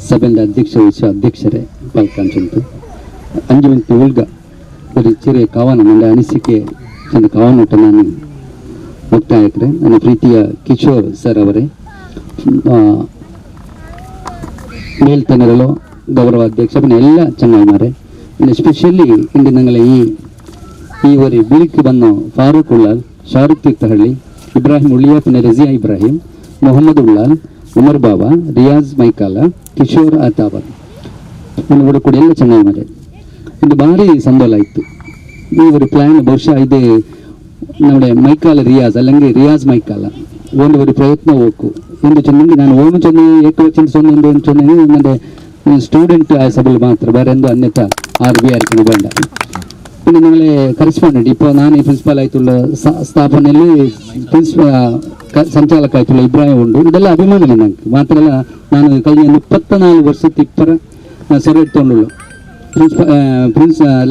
ಸಭೆಯ ಅಧ್ಯಕ್ಷರೇ ಪಾಲ್ಕೊಂಡ್ರು ಅಂಜು ಮಿನಿಟ್ ಉಳ್ಗ ഒരു ചെറിയ ಕವನ ನನ್ನ ಅನಿಸಿಕೆ ಚಂದ ಕವನೋಟ ನಾನು ಮುಕ್ತಾಯಕ್ರೆ ನನ್ನ ಪ್ರೀತಿಯ ಕಿಶೋರ್ ಸರ್ ಅವರೇ ಮೇಲ್ತನರಲು ಗೌರವ ಅಧ್ಯಕ್ಷ ಎಲ್ಲ ಚೆನ್ನಾಗಿ ಮಾರೆ ಎಸ್ಪೆಷಲಿ ಇಂದು ഞങ്ങളെ ಈ ഒരു ബിൽക്ക് വന്ന ഫാറൂഖ് ഉള്ളാൽ ഷാറുഖ് തീർത്ഥഹള്ളി ഇബ്രാഹിം ഉള്ളിയ പിന്നെ റസിയ ഇബ്രാഹിം മുഹമ്മദ് ഉള്ളാൽ ഉമർ ബാബ റിയാസ് മൈക്കാല ಕಿಶೋರ್ ಆತಾಬರ್ ഇവിടെ കൂടി ಎಲ್ಲ ಚೆನ್ನಾಗಿ ಮಾರೆ ಇದು ಭಾರಿ ಸಂತೋಷ ಆಯಿತು ಈ ഒരു ಪ್ಲಾನ್ ಬಹುಶಃ ಇದು നമ്മുടെ മൈക്കാല റിയാസ് അല്ലെങ്കിൽ റിയാസ് മൈക്കാല ಒಂದು ഒരു ಪ್ರಯತ್ನ ಹೋಗು ಎಂದು ಚೆಂದ ನಾನು ಓಮು ಚೆಂದ ಏಕವಚನ ಸೊನ್ನೆ ಎಂದು ಚೆಂದ ನನ್ನ ಸ್ಟೂಡೆಂಟ್ ಸಭೆಯಲ್ಲಿ ಮಾತ್ರ ಬೇರೆ ಎಂದು ಅನ್ಯತಾ RB ಆರ್ಕೊಂಡು ಬಂದ പിന്നെ ഞങ്ങളെ കറസ്പോണ്ടന്റ് ഇപ്പോൾ ഞാൻ പ്രിൻസിപ്പൽ ആയിട്ടുള്ള സ്ഥാപനയിൽ ಸಂಚಾಲಕರಾയിട്ടുള്ള ഇബ്രാഹിം ഉണ്ട് ಇದೆಲ್ಲ ಅಭಿಮಾನವೇ ನನಗೆ മാത്രമല്ല ನಾನು കഴിഞ്ഞ 34 ವರ್ಷത്തിಪ್ಪರ ಸೆರೆ എടുത്തോണ്ടുള്ളൂ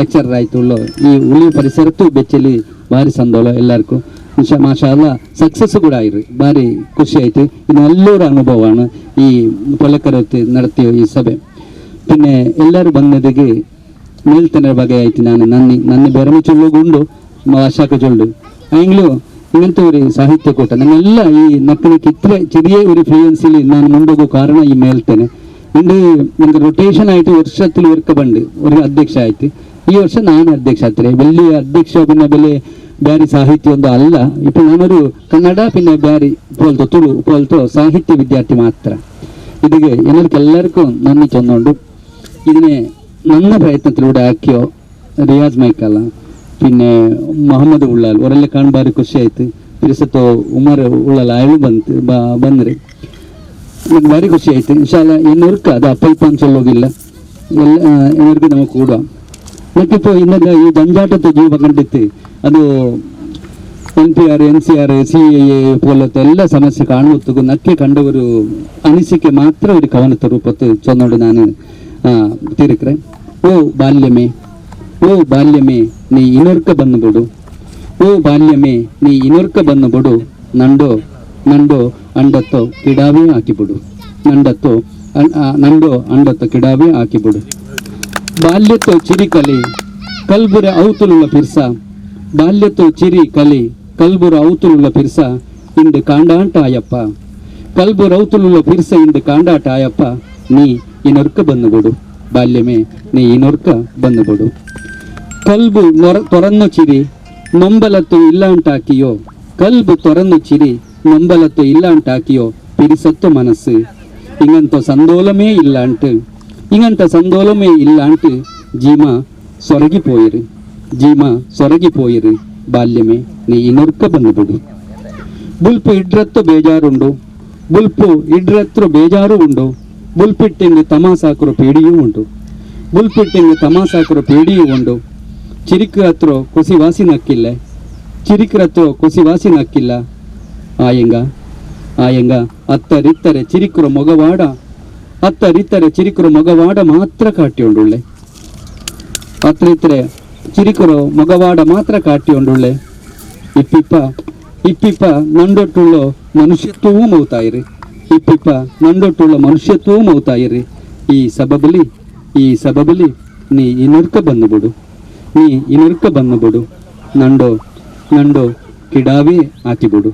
ಲೆಕ್ಚರರ್ ಆಯ್ತುള്ളൂ ಈ ಉಳಿ ಪರಿಸರತ್ತು ಬೆಚ್ಚಲಿ ಭಾರಿ ಸಂದೋಲ ಎಲ್ಲರಿಗೂ ಮಾಷಾ ಅಲ್ಲ ಸಕ್ಸಸ್ ಕೂಡ ಆಯಿರು ಭಾರಿ ಖುಷಿ ಆಯಿತು ಇನ್ನು ಎಲ್ಲರ ಅನುಭವമാണ് ಈ ಪೊಲಕರತ್ತು നടത്തിയ ಈ ಸಭೆ പിന്നെ ಎಲ್ಲರೂ ಬಂದದಿಗೆ ಮೇಲ್ತನರ ಬಗ್ಗೆ ಆಯ್ತು ನಾನು ನನ್ನ ಬೆರಮಿ ಚೊಲ್ಲುಗೊಂಡು ಭಾಷಾಕ ಚೊಲ್ಲು ಆಯ್ಲು ഇങ്ങനത്തെ ഒരു സാഹിത്യക്കൂട്ട ഞങ്ങളെല്ല ഈ നക്കിലേക്ക് ഇത്ര ചെറിയ ഒരു ഫ്ലുവൻസിൽ ഞാൻ മുൻപോകും കാരണം ഈ മേൽത്തന്നെ ഉണ്ട് നമുക്ക് റൊട്ടേഷൻ ആയിട്ട് വർഷത്തിൽ ഒരുക്കമുണ്ട് ഒരു അധ്യക്ഷ ആയിട്ട് ഈ വർഷം ഞാൻ അധ്യക്ഷ അത്രേ വലിയ അധ്യക്ഷ പിന്നെ വലിയ ಬ್ಯಾರಿ ಸಾಹಿತ್ಯ ಒಂದು ಅಲ್ಲ ಇಪ್ಪ ನಾನೊരു ಕನ್ನಡ പിന്നെ ಬ್ಯಾರಿ പോലത്തെ ತುಳು പോലത്തെ സാഹിത്യ വിദ്യാർത്ഥി മാത്ര ഇതിಗೆ ಎಲ್ಲರಿಗೂ നന്ദി ചൊന്നുകൊണ്ട് ഇതിനെ ನನ್ನ ಪ್ರಯತ್ನത്തിലൂടെ ആക്കിയോ റിയാസ് മൈക്കാല പിന്നെ മുഹമ്മദ് ഉള്ളാൽ ಅವರೆಲ್ಲ ಕಾಣಬಾರಿ ಖುಷಿ ಆಯ್ತು ತಿರುಸತ್ತು ಉಮರ್ ಉಳ್ಳಾಲ್ ಆಯಳು ಬಂದ್ರಿ ನನಗೆ ಭಾರಿ ಖುಷಿ ಆಯ್ತು ಇನ್ಶಾಲ್ಲ ಇನ್ನೂರ್ಕ ಅದು ಅಪ್ಪ ಇಪ್ಪ ಅಂತ ಚೊಲ್ಲೋಗಿಲ್ಲ ಎಲ್ಲ ಇನ್ನೂರ್ಗೆ ನಮಗೆ ಕೂಡ ಮತ್ತಿಪ್ಪೋ ಇನ್ನದ ಈ ಜಂಜಾಟದ ಜೀವ ಕಂಡಿತ್ತು ಅದು NPR NCR CAA പോലത്തെ എല്ലാ സമസ്യ കാണുവത്തുಗೂ ನಕ್ಕೆ ಕಂಡವರು ಅನಿಸಿಕೆ ಮಾತ್ರ ഒരു ಕವನದ ರೂಪತ್ತು ಚೊನ್ನೋಡು ನಾನು ತೀರಿಕ್ರೆ ಓ ಬಾಲ್ಯಮೇ ನೀ ಇನ್ನೊರ್ಕ ಬಂದುಬಿಡು ಓ ಬಾಲ್ಯಮೇ ನೀ ಇನ್ನೊರ್ಕ ಬಂದುಬಿಡು ನಂಡೋ ಅಂಡತ್ತೋ ಕಿಡಾವೇ ಹಾಕಿಬಿಡು ನಂಡೋ ಅಂಡತ್ತೋ ಕಿಡಾವೇ ಹಾಕಿಬಿಡು ಬಾಲ್ಯತ್ತೋ ಚಿರಿ ಕಲೆ ಕಲ್ಬುರ ಔತುಲುಳ್ಳ ಪಿರ್ಸ ಬಾಲ್ಯತ್ತೋ ಚಿರಿ ಕಲೆ ಕಲ್ಬುರ ಔತುಲುಳ್ಳ ಪಿರ್ಸ ಇಂದು ಕಾಂಡಾಟ ಆಯಪ್ಪ ಕಲ್ಬುರ ಔತುಲುಳ್ಳ ಪಿರ್ಸ ಇಂದು ಕಾಂಡಾಟ ಆಯಪ್ಪ ನೀ ಇನ್ನೊರ್ಕ ಬಂದುಬಿಡು ಬಾಲ್യമേ നീ ಇನ್ನೊರ್ಕ ಬಂದುಬಿಡು ಕಲ್ಬು ತೊರನ್ನು ಚಿರಿ ನೊಂಬಲತ್ತು ಇಲ್ಲಾಂಟಾಕಿಯೋ ಕಲ್ಬು ತೊರನ್ನು ಚಿರಿ ನೊಂಬಲತ್ತು ಇಲ್ಲಾಂಟಾಕಿಯೋ ಪಿರಿಸತ್ತು ಮನಸ್ಸು ಇಂಗಂತ ಸಂದೋಲಮೇ ಇಲ್ಲಾಂಟು ಜೀಮ ಸೊರಗಿಪೋಯಿರು ಬಾಲ್യമേ ನೀ ಇನ್ನೊರ್ಕ ಬಂದುಬಿಡು ಬುಲ್ಪು ಇಡ್ರತ್ತು ಬೇಜಾರು ಉಂಡು ಬುಲ್ಪಿಟ್ಟಿಂಗ್ ತಮಾಸಾಕರು ಪೇಡಿಯೂ ಉಂಡು ಚಿರಿಕ್ರತ್ರ ಕೊಸಿವಾಸಿ ನಕ್ಕಿಲ್ಲ ಆಯಂಗ ಅತ್ತರಿತ್ತರೆ ಚಿರಿಕ್ರು ಮೊಗವಾಡ ಮಾತ್ರ ಕಾಟಿಯುಂಡುಳ್ಳೆ ಇಪ್ಪಿಪ್ಪ ನಂಡೊಟ್ಟುಳ್ಳ ಮನುಷ್ಯತ್ವವೂ ಮೌತಾಯಿರಿ ಈ ಸಬಬಲಿ ನೀ ಇನ್ನೊರ್ಕ ಬಂದುಬಿಡು ನಂಡೋ ಕಿಡಾವೇ ಹಾಕಿಬಿಡು